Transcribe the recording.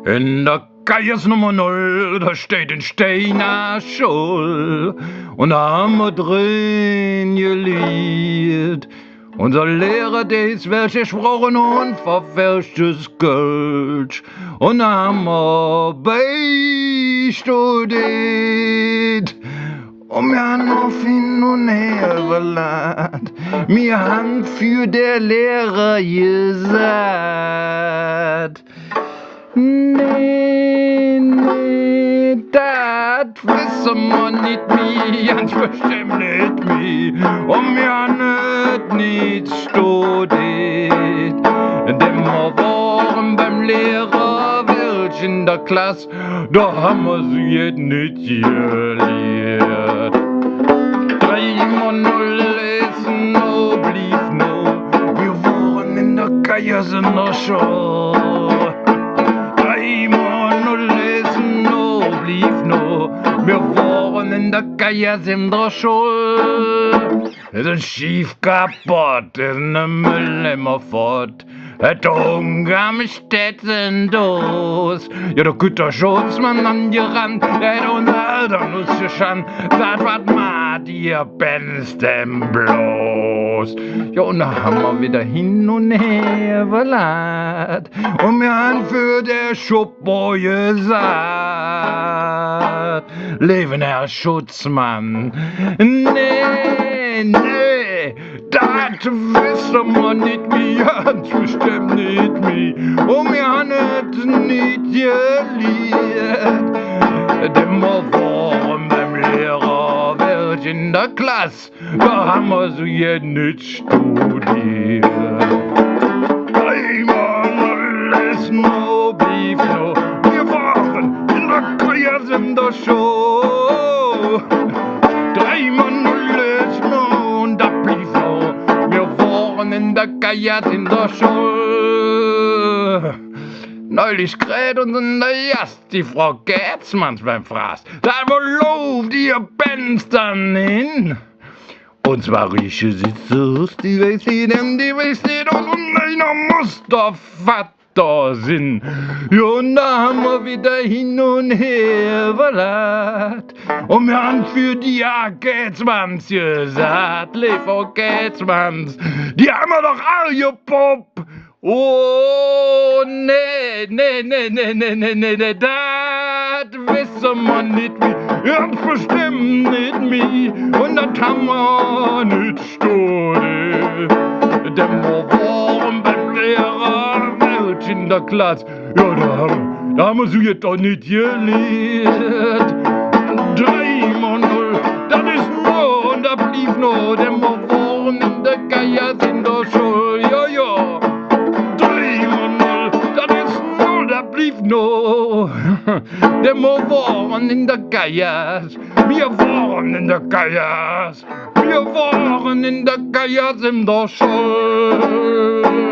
In der Kaygass Nummer 0, da steht ein Steiner Schul. Und da haben wir drin geliert. Unser Lehrer, der ist welch gesprochen und verfälschtes Geld. Und da haben wir beistudiert. Und wir haben auf hin und her verlangt. Wir haben für der Lehrer gesagt: Nee, dat wissen wir nicht mehr, ganz bestimmt nicht mehr. Und wir haben nicht studiert. Denn wir waren beim Lehrer Welsch in der Klasse, da haben wir sie jetzt nicht gelehrt. 3x0 lesen, no blieb no, wir waren in der Kaygass in der Schule. 3x0 lesen, no blieb no, wir waren in der Kaygass in der Schule. Es ist schief kaputt, es ist ne Müll immer fort. Der Hunger steht in Dos. Ja, der Güterschutzmann an dir ran, der hat uns Alter Nuss geschan. Sagt, wat macht ihr Benz denn bloß? Ja, und da haben wir wieder hin und her verlacht. Und wir haben für der Schuppo gesagt: Leben, Herr Schutzmann. Nee, dat wissen wir nicht mehr, ganz bestimmt nicht mehr. Und wir haben es nicht gelehrt. Denn wir waren beim Lehrer Welsch in der Klasse, da haben wir sie jetzt nicht studiert. Einmal lesen, no blieb no, wir waren in der Kaygass in der Schule. 3x0 lesen, no, und da blieb no, wir waren in der Kaygass in der Schule. Neulich kräht uns in der Jast die Frau Getzmanns beim Fraß. Da wo lauft ihr Benz dann hin? Und zwar rieche sie so, die weiß sie denn, die weiß sie doch, und einer muss doch Vater sein. Ja, und da haben wir wieder hin und her verlacht. Und wir haben für die Getzmanns gesagt: Lehrer Getzmanns, die haben wir doch alle gepoppt. Oh, nee, dat wissen wir nicht mehr, ganz bestimmt nicht mehr. Und das haben wir nicht studiert. Denn wir waren beim Lehrer Welsch in der Klasse, ja, da haben wir sie jetzt doch nicht gelehrt. 3x0, das ist nur, und da blieb noch, denn wir waren in der Kaygass in der Schule, ja. No, denn wir waren in der Kaygass, wir waren in der Kaygass, wir waren in der Kaygass in der Schule.